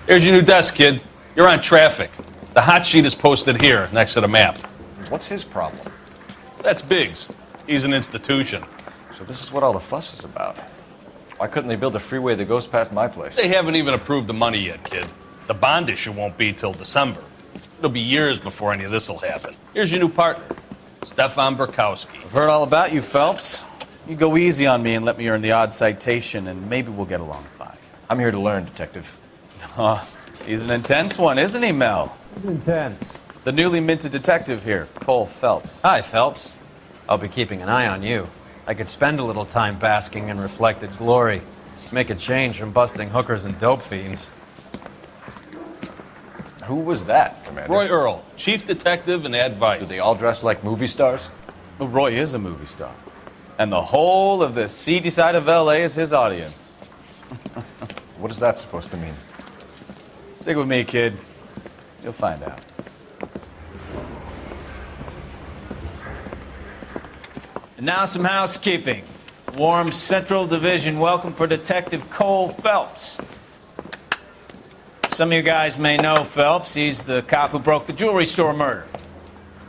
Here's your new desk, kid. You're on traffic. The hot sheet is posted here, next to the map. What's his problem? That's Biggs. He's an institution. So this is what all the fuss is about. Why couldn't they build a freeway that goes past my place? They haven't even approved the money yet, kid. The bond issue won't be till December. It'll be years before any of this will happen. Here's your new partner, Stefan Burkowski. I've heard all about you, Phelps. You go easy on me and let me earn the odd citation, and maybe we'll get along fine. I'm here to learn, Detective. Oh, he's an intense one, isn't he, Mel? Intense. The newly minted detective here, Cole Phelps. Hi, Phelps. I'll be keeping an eye on you. I could spend a little time basking in reflected glory. Make a change from busting hookers and dope fiends. Who was that, Commander? Roy Earl, chief detective and advice. Do they all dress like movie stars? Well, Roy is a movie star. And the whole of the seedy side of L.A. is his audience. What is that supposed to mean? Stick with me, kid. You'll find out. And now some housekeeping. Warm Central Division welcome for Detective Cole Phelps. Some of you guys may know Phelps. He's the cop who broke the jewelry store murder.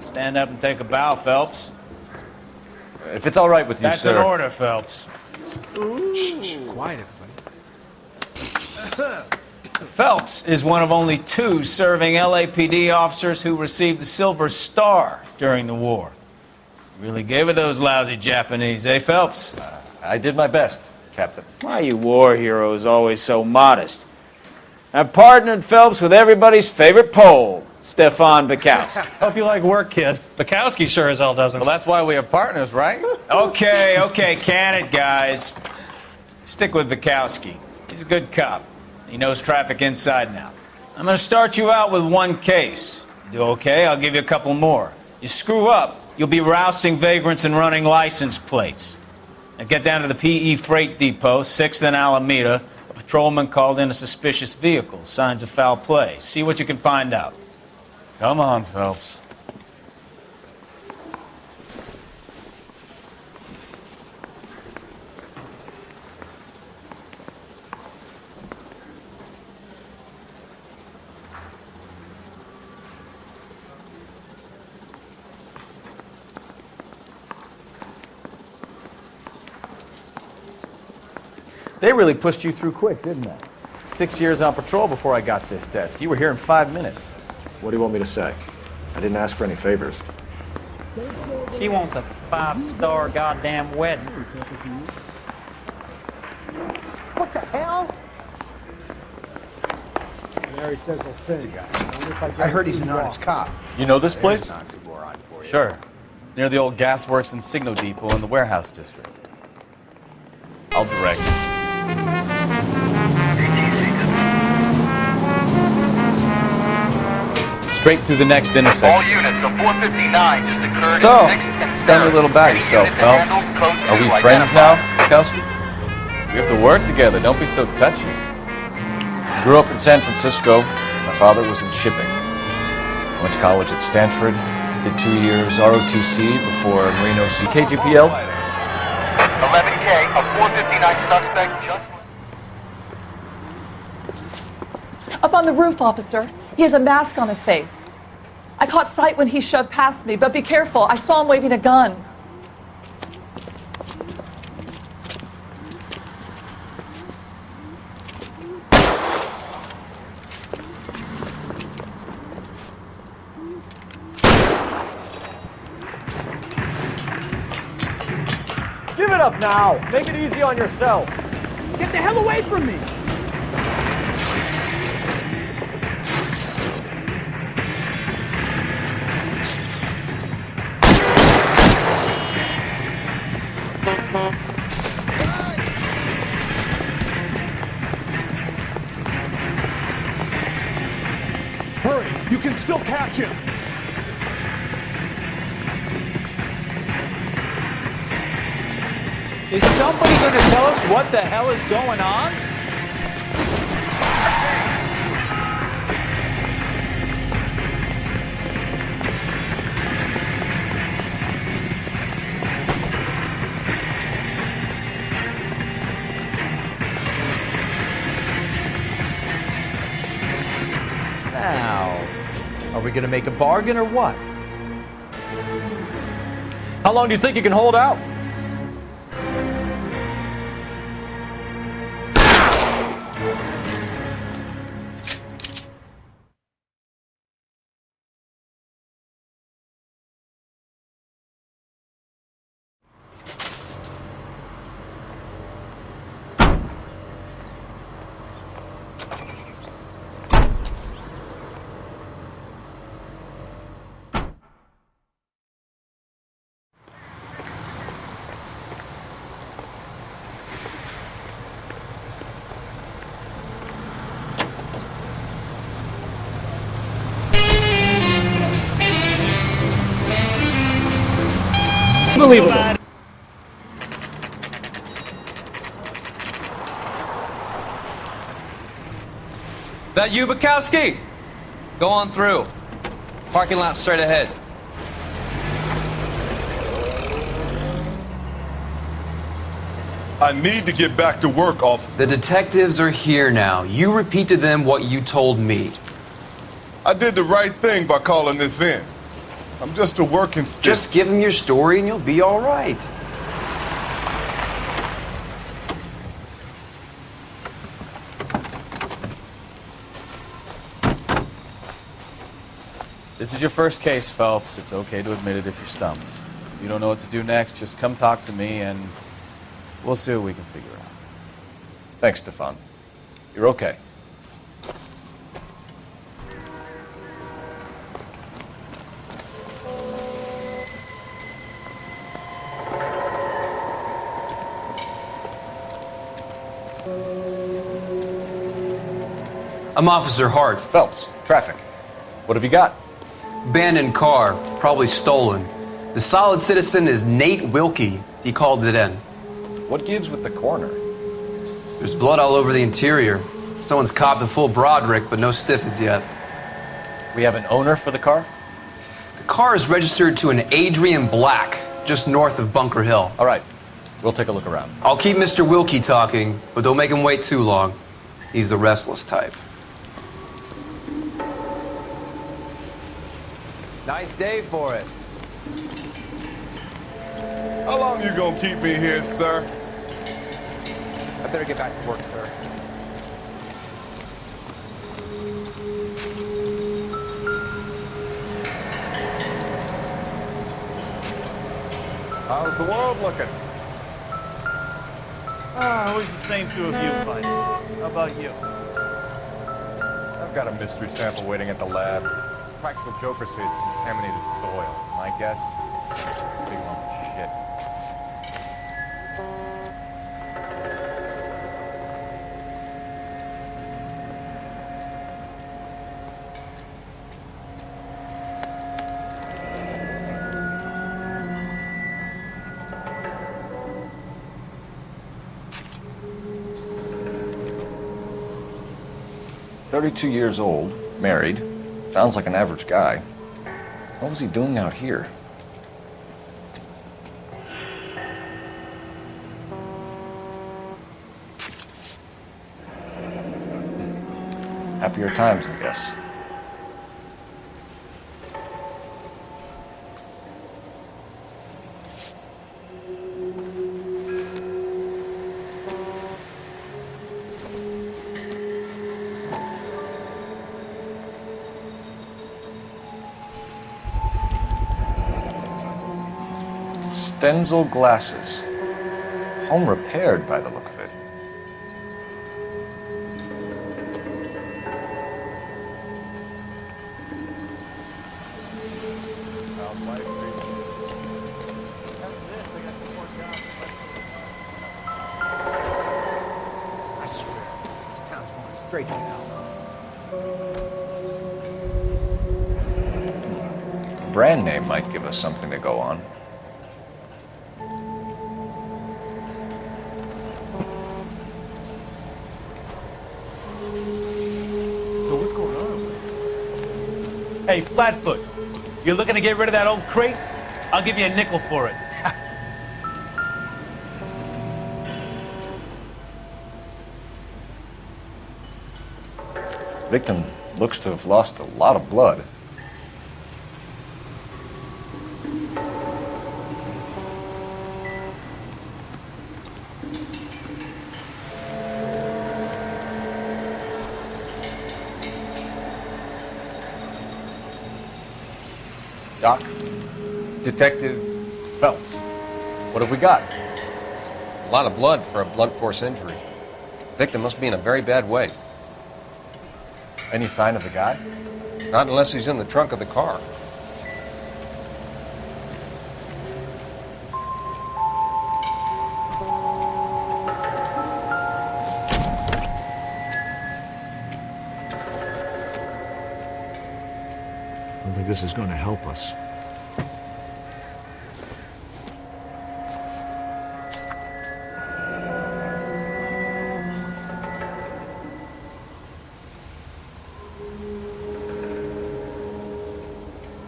Stand up and take a bow, Phelps. If it's all right with you, That's sir. an order, Phelps. Shh, quiet, everybody. Phelps is one of only 2 serving LAPD officers who received the Silver Star during the war. Really gave it those lousy Japanese, eh, Phelps? I did my best, Captain. Why are you war heroes always so modest? I've partnered Phelps with everybody's favorite Pole, Stefan Burkowski. Hope you like work, kid. Bukowski sure as hell doesn't. Well, that's why we are partners, right? Okay, can it, guys. Stick with Burkowski. He's a good cop. He knows traffic inside and out. I'm going to start you out with 1 case. You do okay, I'll give you a couple more. You screw up, you'll be rousting vagrants and running license plates. Now get down to the PE Freight Depot, 6th and Alameda. A patrolman called in a suspicious vehicle. Signs of foul play. See what you can find out. Come on, Phelps. They really pushed you through quick, didn't they? 6 years on patrol before I got this desk. You were here in 5 minutes. What do you want me to say? I didn't ask for any favors. She wants a 5-star goddamn wedding. What the hell? Mary says he'll sing. I heard he's an honest cop. You know this place? Sure. Near the old gasworks and signal depot in the warehouse district. I'll direct. Straight through the next intersection. All units of 459 just occurred So, at 6th and 7th. tell me a little about yourself, Phelps. Are we friends now, Burkowski? We have to work together. Don't be so touchy. Grew up in San Francisco. My father was in shipping. I went to college at Stanford. Did 2 years ROTC before Marine OC. KGPL. 11K, a 459 suspect just... Up on the roof, officer. He has a mask on his face. I caught sight when he shoved past me, but be careful. I saw him waving a gun. Give it up now. Make it easy on yourself. Get the hell away from me! Hurry, you can still catch him. Is somebody going to tell us what the hell is going on? Now, are we gonna make a bargain or what? How long do you think you can hold out? Unbelievable. That you, Bukowski? Go on through. Parking lot straight ahead. I need to get back to work, officer. The detectives are here now. You repeat to them what you told me. I did the right thing by calling this in. I'm just a working stick. Just give them your story and you'll be all right. This is your first case, Phelps. It's okay to admit it if you're stumped. If you don't know what to do next, just come talk to me and we'll see what we can figure out. Thanks, Stefan. You're okay. I'm Officer Hart. Phelps, traffic. What have you got? Abandoned car, probably stolen. The solid citizen is Nate Wilkie. He called it in. What gives with the coroner? There's blood all over the interior. Someone's copped a full Broderick, but no stiff as yet. We have an owner for the car? The car is registered to an Adrian Black, just north of Bunker Hill. All right, we'll take a look around. I'll keep Mr. Wilkie talking, but don't make him wait too long. He's the restless type. Nice day for it. How long you gonna keep me here, sir? I better get back to work, sir. How's the world looking? Always the same two of you fighting. How about you? I've got a mystery sample waiting at the lab. Practical joker says it's contaminated soil. My guess? Big lump of shit. "32 years old, married. Sounds like an average guy. What was he doing out here?" Happier times, I guess. Stenzel glasses. Home repaired by the look of it. I swear, this town's going straight to hell. A brand name might give us something to go on. Hey, Flatfoot, you're looking to get rid of that old crate? I'll give you a nickel for it. Victim Looks to have lost a lot of blood. Doc, Detective Phelps, what have we got? A lot of blood for a blunt force injury. Victim must be in a very bad way. Any sign of the guy? Not unless he's in the trunk of the car. I don't think this is going to help us.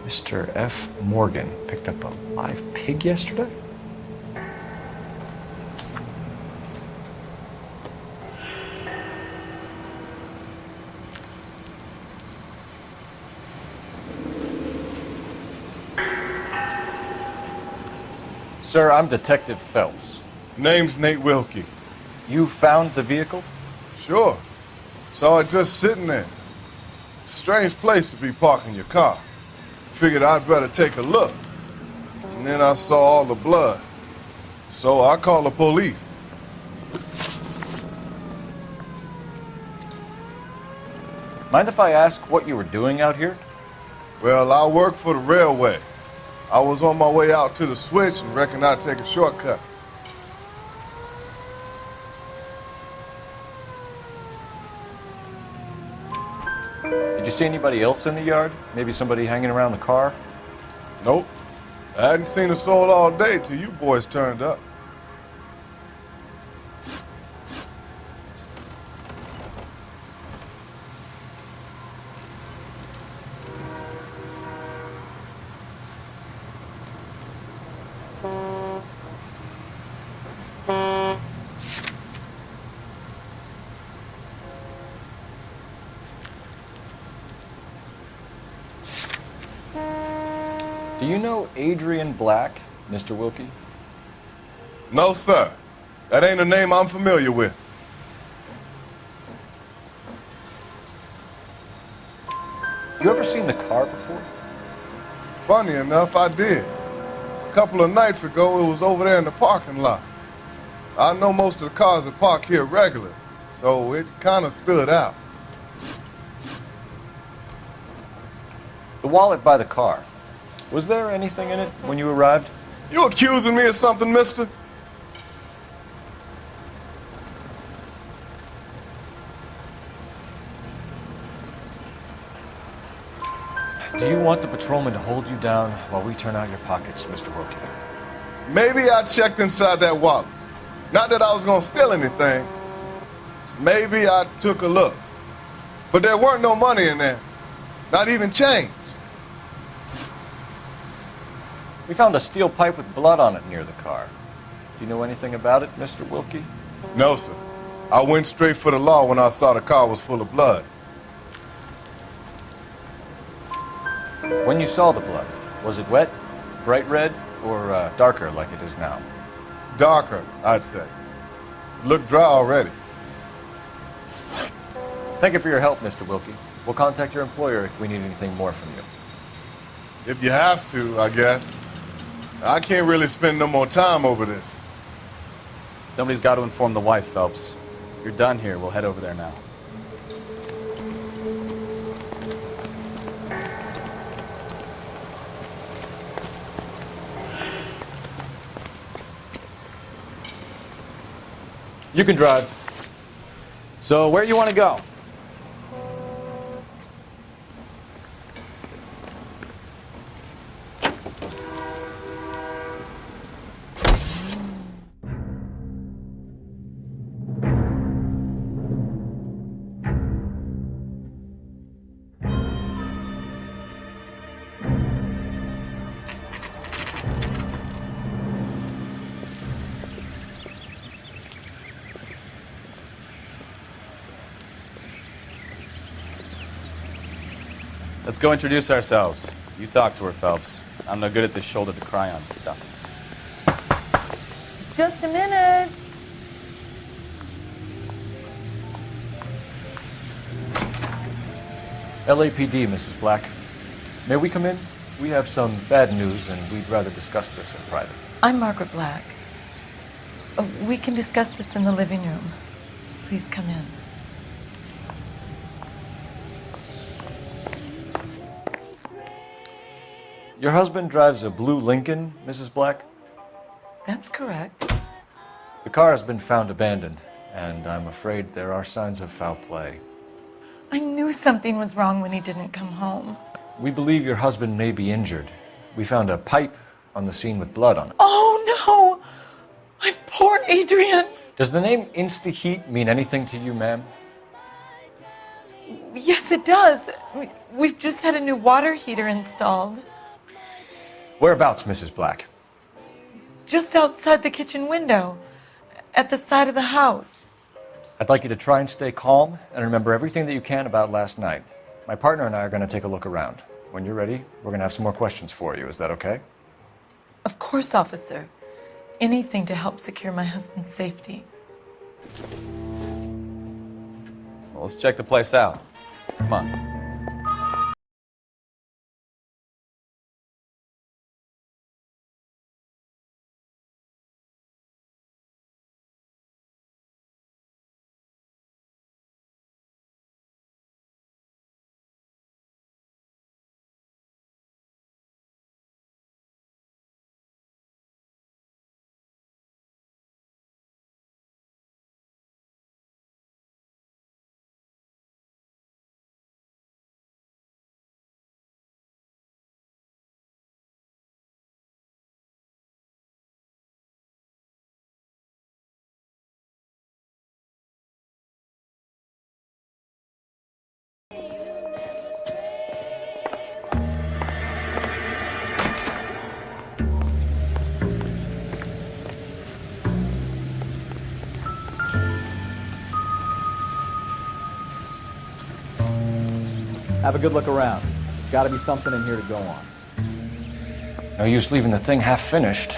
Mr. F. Morgan picked up a live pig yesterday? Sir, I'm Detective Phelps. Name's Nate Wilkie. You found the vehicle? Sure. Saw it just sitting there. Strange place to be parking your car. Figured I'd better take a look. And then I saw all the blood. So I called the police. Mind if I ask what you were doing out here? Well, I work for the railway. I was on my way out to the switch and reckoned I'd take a shortcut. Did you see anybody else in the yard? Maybe somebody hanging around the car? Nope. I hadn't seen a soul all day till you boys turned up. Do you know Adrian Black, Mr. Wilkie? No, sir. That ain't a name I'm familiar with. You ever seen the car before? Funny enough, I did. A couple of nights ago, it was over there in the parking lot. I know most of the cars that park here regular, so it kind of stood out. The wallet by the car. Was there anything in it when you arrived? You accusing me of something, mister? Do you want the patrolman to hold you down while we turn out your pockets, Mr. Wilkie? Maybe I checked inside that wallet. Not that I was gonna steal anything. Maybe I took a look. But there weren't no money in there. Not even change. We found a steel pipe with blood on it near the car. Do you know anything about it, Mr. Wilkie? No, sir. I went straight for the law when I saw the car was full of blood. When you saw the blood, was it wet, bright red, or darker like it is now? Darker, I'd say. It looked dry already. Thank you for your help, Mr. Wilkie. We'll contact your employer if we need anything more from you. If you have to, I guess. I can't really spend no more time over this. Somebody's got to inform the wife, Phelps. If you're done here, we'll head over there now. You can drive. So, where you want to go? Let's go introduce ourselves. You talk to her, Phelps. I'm no good at this shoulder to cry on stuff. Just a minute. LAPD, Mrs. Black. May we come in? We have some bad news, and we'd rather discuss this in private. I'm Margaret Black. We can discuss this in the living room. Please come in. Your husband drives a blue Lincoln, Mrs. Black? That's correct. The car has been found abandoned, and I'm afraid there are signs of foul play. I knew something was wrong when he didn't come home. We believe your husband may be injured. We found a pipe on the scene with blood on it. Oh, no! My poor Adrian! Does the name Insta-Heat mean anything to you, ma'am? Yes, it does. We've just had a new water heater installed. Whereabouts, Mrs. Black? Just outside the kitchen window, at the side of the house. I'd like you to try and stay calm and remember everything that you can about last night. My partner and I are going to take a look around. When you're ready, we're going to have some more questions for you. Is that okay? Of course, officer. Anything to help secure my husband's safety. Well, let's check the place out. Come on. Have a good look around. There's got to be something in here to go on. No use leaving the thing half finished.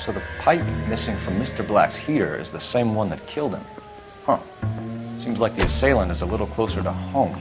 So the pipe missing from Mr. Black's heater is the same one that killed him. Huh. Seems like the assailant is a little closer to home.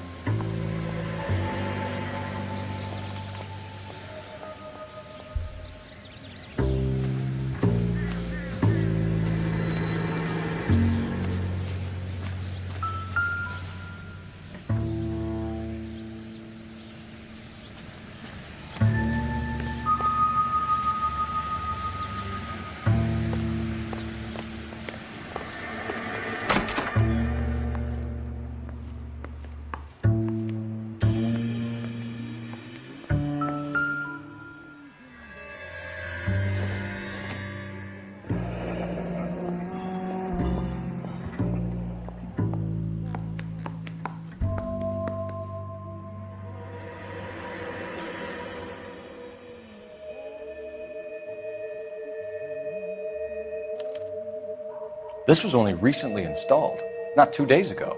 This was only recently installed, not 2 days ago.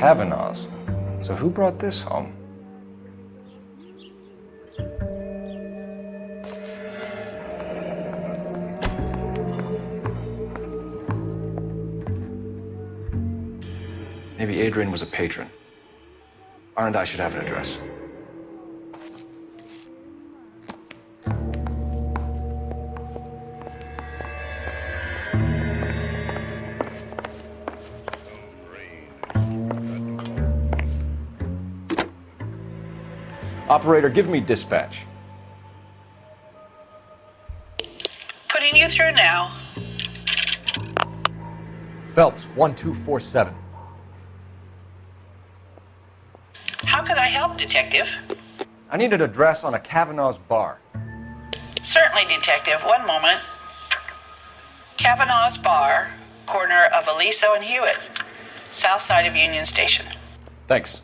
Kavanaugh's. So who brought this home? Maybe Adrian was a patron. R&I should have an address. Operator, give me dispatch. Putting you through now. Phelps, 1247. How could I help, Detective? I need an address on a Kavanaugh's bar. Certainly, Detective. One moment. Kavanaugh's Bar, corner of Aliso and Hewitt, south side of Union Station. Thanks.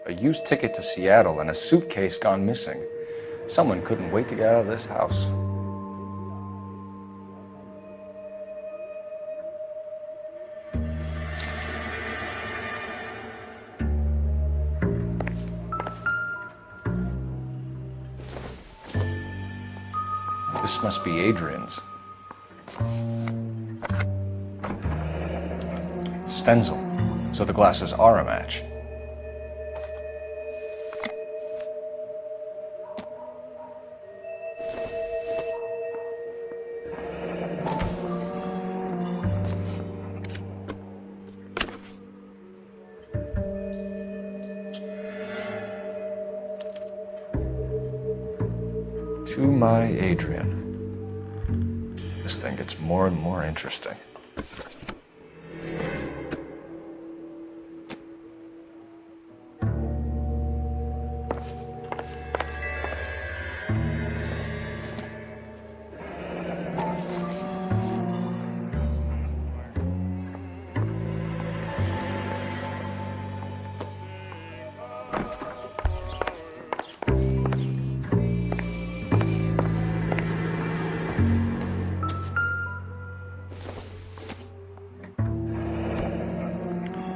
A used ticket to Seattle and a suitcase gone missing. Someone couldn't wait to get out of this house. This must be Adrian's. Stenzel. So the glasses are a match. To my Adrian. This thing gets more and more interesting.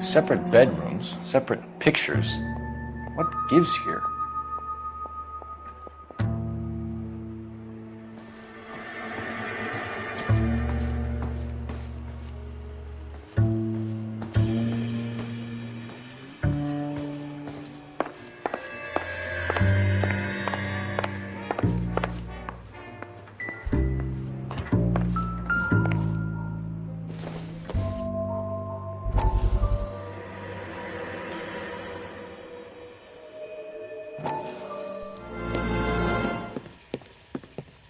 Separate bedrooms, separate pictures. What gives here?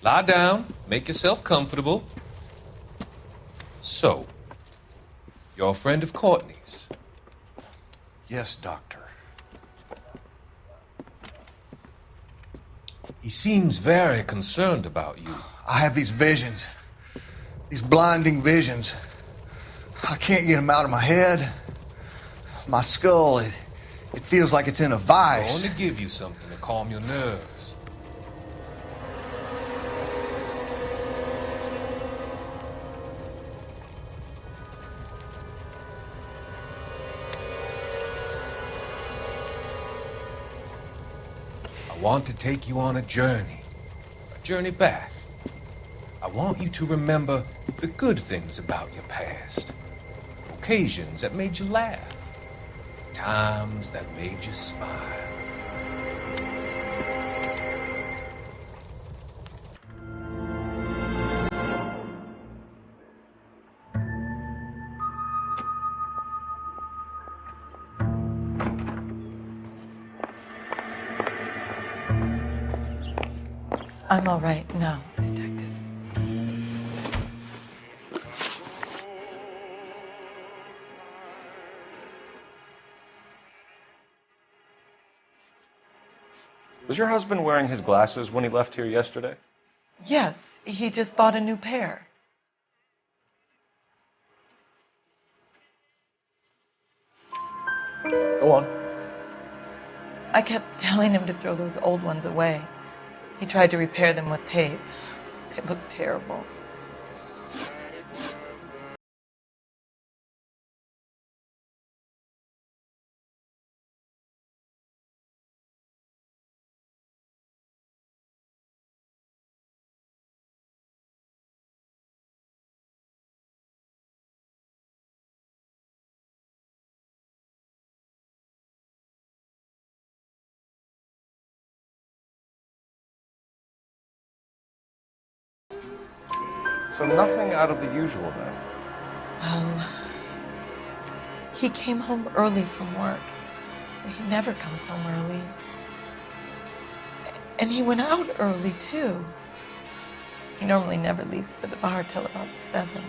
Lie down, make yourself comfortable. So, you're a friend of Courtney's? Yes, Doctor. He seems very concerned about you. I have these visions. These blinding visions. I can't get them out of my head. My skull, it feels like it's in a I vice. want to give you something to calm your nerves. I want to take you on a journey back. I want you to remember the good things about your past, occasions that made you laugh, times that made you smile. I'm all right now, detectives. Was your husband wearing his glasses when he left here yesterday? Yes, he just bought a new pair. Go on. I kept telling him to throw those old ones away. He tried to repair them with tape. They looked terrible. So nothing out of the usual then? Well, he came home early from work. He never comes home early. And he went out early, too. He normally never leaves for the bar till about 7.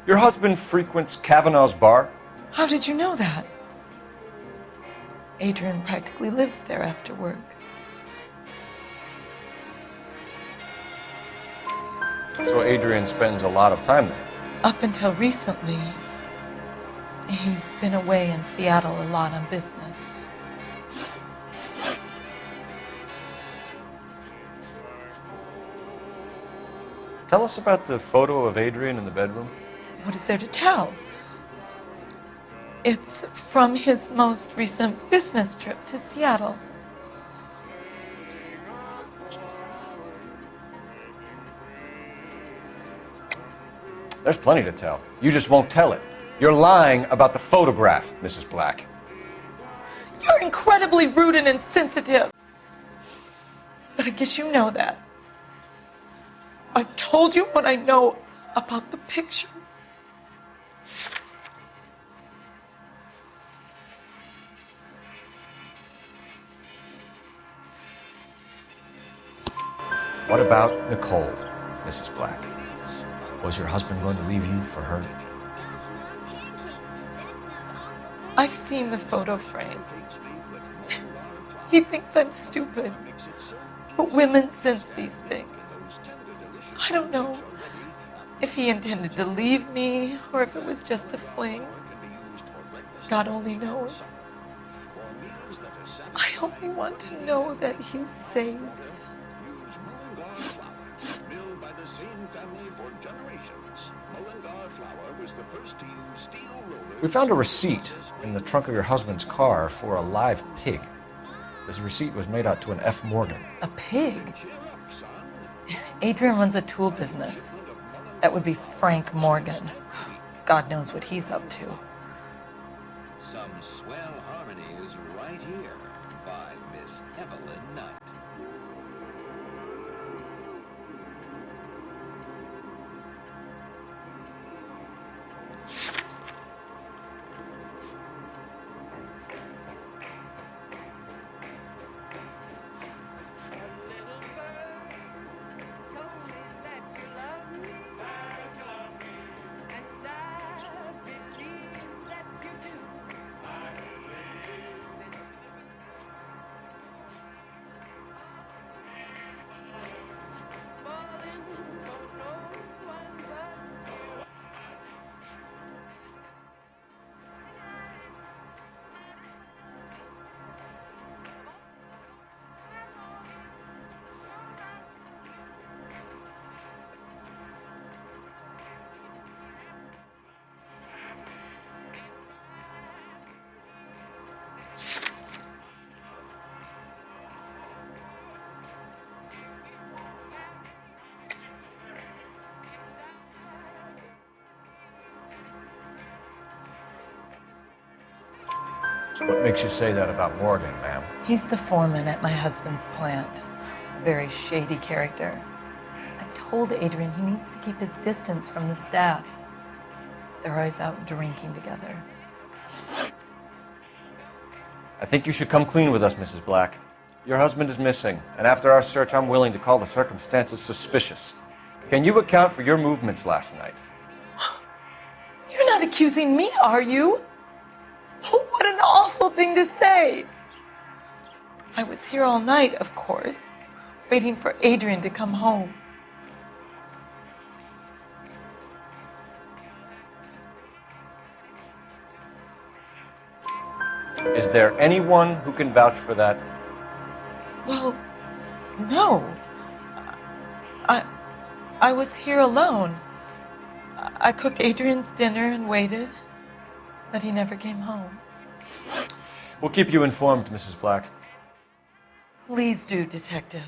Your husband frequents Kavanaugh's bar? How did you know that? Adrian practically lives there after work. So Adrian spends a lot of time there? Up until recently, he's been away in Seattle a lot on business. Tell us about the photo of Adrian in the bedroom. What is there to tell? It's from his most recent business trip to Seattle. There's plenty to tell. You just won't tell it. You're lying about the photograph, Mrs. Black. You're incredibly rude and insensitive. But I guess you know that. I've told you what I know about the picture. What about Nicole, Mrs. Black? Was your husband going to leave you for her? I've seen the photo frame. He thinks I'm stupid. But women sense these things. I don't know if he intended to leave me or if it was just a fling. God only knows. I only want to know that he's safe. Milled by the same family for generations, Mullingar Flour was the first to use steel rollers. We found a receipt in the trunk of your husband's car for a live pig. This receipt was made out to an F. Morgan. A pig? Adrian runs a tool business. That would be Frank Morgan. God knows what he's up to. Some swell harmonies right here by Miss Evelyn Knight. What makes you say that about Morgan, ma'am? He's the foreman at my husband's plant. A very shady character. I told Adrian he needs to keep his distance from the staff. They're always out drinking together. I think you should come clean with us, Mrs. Black. Your husband is missing, and after our search, I'm willing to call the circumstances suspicious. Can you account for your movements last night? You're not accusing me, are you? Oh, what an awful thing to say. I was here all night, of course, waiting for Adrian to come home. Is there anyone who can vouch for that? Well, no. I was here alone. I cooked Adrian's dinner and waited, but he never came home. We'll keep you informed, Mrs. Black. Please do, Detective.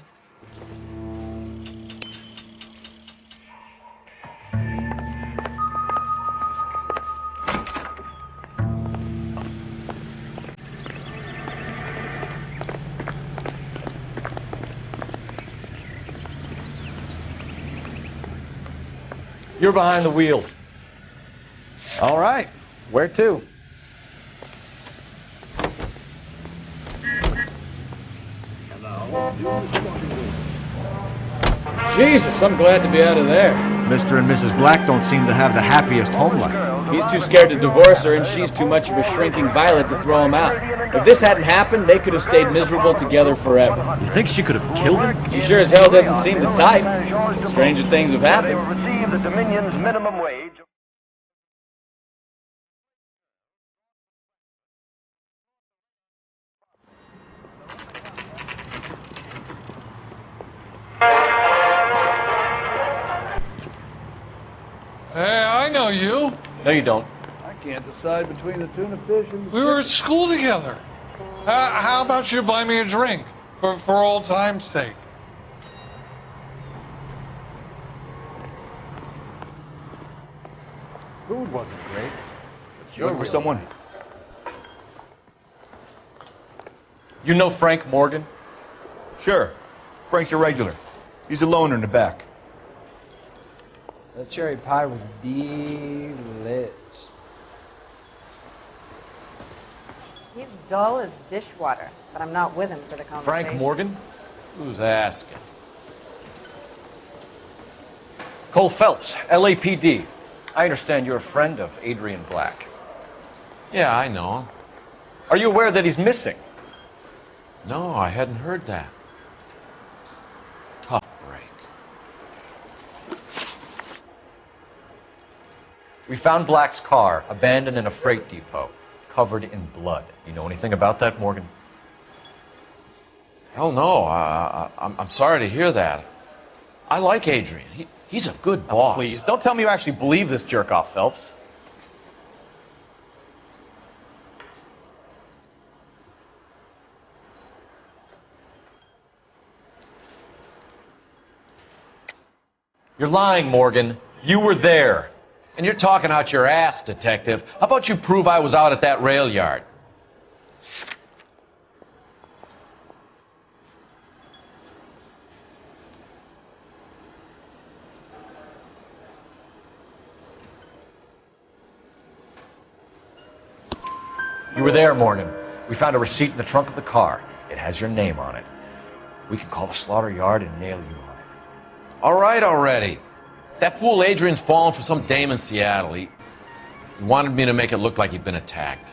You're behind the wheel. All right. Where to? Jesus, I'm glad to be out of there. Mr. and Mrs. Black don't seem to have the happiest home life. He's too scared to divorce her, and she's too much of a shrinking violet to throw him out. If this hadn't happened, they could have stayed miserable together forever. You think she could have killed him? She sure as hell doesn't seem the type. Stranger things have happened. Receive the Dominion's minimum wage. Hey, I know you. No, you don't. I can't decide between the tuna fish and... We were at school together. How about you buy me a drink for old time's sake? Food wasn't great. You looking for someone? You know Frank Morgan? Sure. Frank's a regular. He's a loner in the back. The cherry pie was delish. He's dull as dishwater, but I'm not with him for the conversation. Frank Morgan? Who's asking? Cole Phelps, LAPD. I understand you're a friend of Adrian Black. Yeah, I know him. Are you aware that he's missing? No, I hadn't heard that. Tough break. We found Black's car abandoned in a freight depot, covered in blood. You know anything about that, Morgan? Hell no. I'm sorry to hear that. I like Adrian. He's a good boss. Please, don't tell me you actually believe this jerk-off, Phelps. You're lying, Morgan. You were there. And you're talking out your ass, detective. How about you prove I was out at that rail yard? You were there, Morgan. We found a receipt in the trunk of the car. It has your name on it. We can call the slaughter yard and nail you on it. All right already. That fool Adrian's fallen for some dame in Seattle. He wanted me to make it look like he'd been attacked.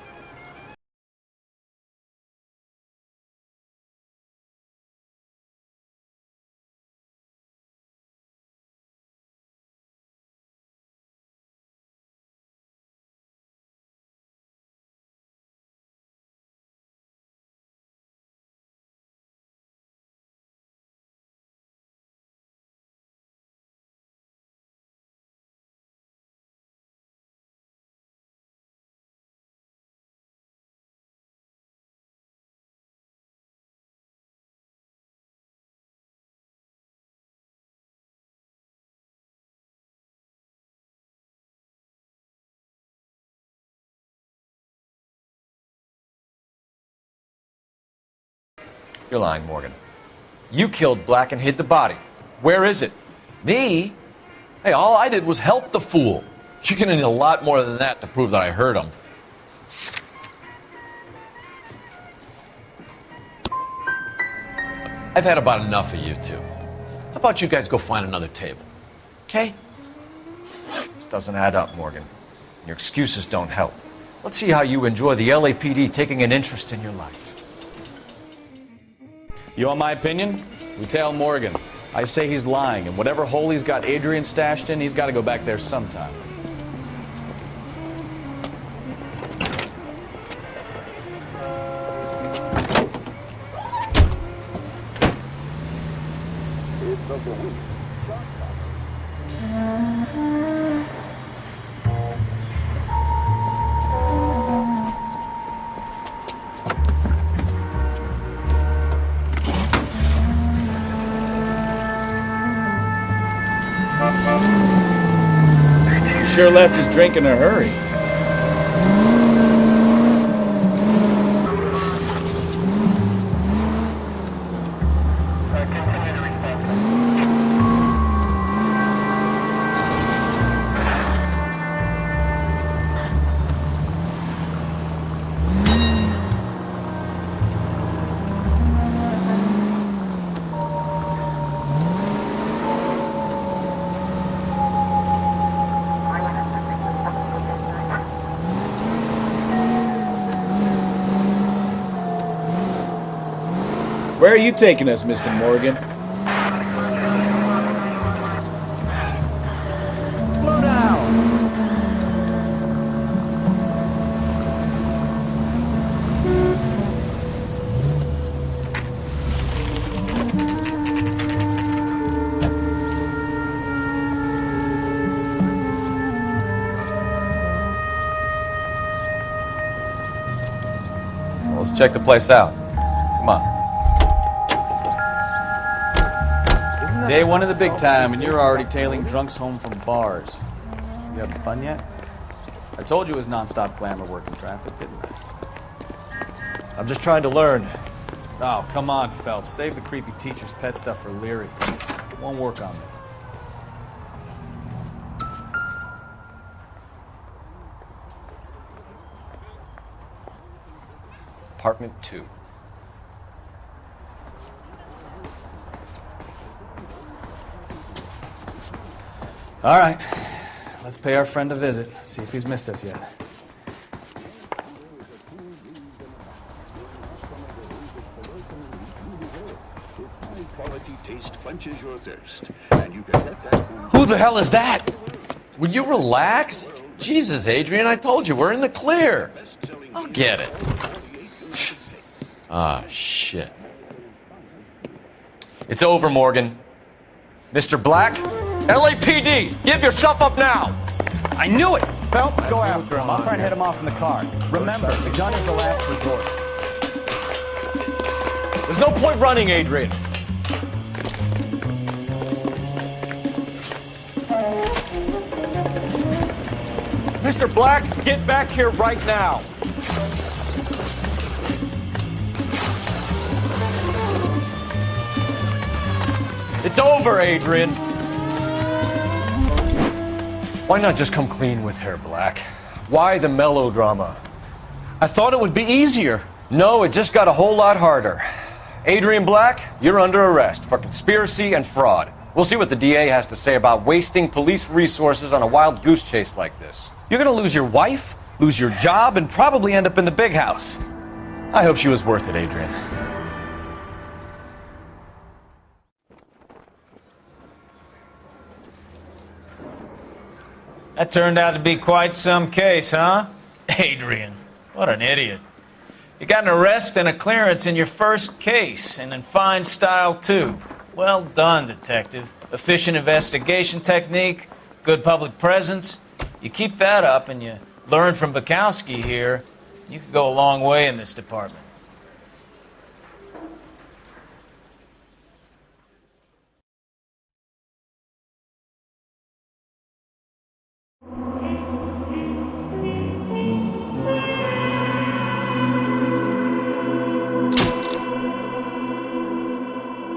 You're lying, Morgan. You killed Black and hid the body. Where is it? Me? Hey, all I did was help the fool. You're gonna need a lot more than that to prove that I hurt him. I've had about enough of you two. How about you guys go find another table? Okay? This doesn't add up, Morgan. Your excuses don't help. Let's see how you enjoy the LAPD taking an interest in your life. You want my opinion? We tell Morgan. I say he's lying, and whatever hole he's got Adrian stashed in, he's got to go back there sometime. He sure left his drink in a hurry. Where are you taking us, Mr. Morgan? Slow down! Well, let's check the place out. Come on. Day one of the big time, and you're already tailing drunks home from bars. You having fun yet? I told you it was non-stop glamour working traffic, didn't I? I'm just trying to learn. Oh, come on, Phelps. Save the creepy teacher's pet stuff for Leary. It won't work on me. Apartment 2. All right, let's pay our friend a visit, see if he's missed us yet. Quality taste quenches your thirst, and you can get that. Who the hell is that? Will you relax? Jesus, Adrian, I told you, we're in the clear. I'll get it. Ah, shit. It's over, Morgan. Mr. Black, LAPD, give yourself up now! I knew it! Phelps, go after him. I'll try and head him off in the car. Remember, the gun is the last resort. There's no point running, Adrian. Mr. Black, get back here right now. It's over, Adrian. Why not just come clean with her, Black? Why the melodrama? I thought it would be easier. No, it just got a whole lot harder. Adrian Black, you're under arrest for conspiracy and fraud. We'll see what the DA has to say about wasting police resources on a wild goose chase like this. You're gonna lose your wife, lose your job, and probably end up in the big house. I hope she was worth it, Adrian. That turned out to be quite some case, huh? Adrian, what an idiot. You got an arrest and a clearance in your first case, and in fine style, too. Well done, detective. Efficient investigation technique, good public presence. You keep that up and you learn from Bukowski here, you could go a long way in this department.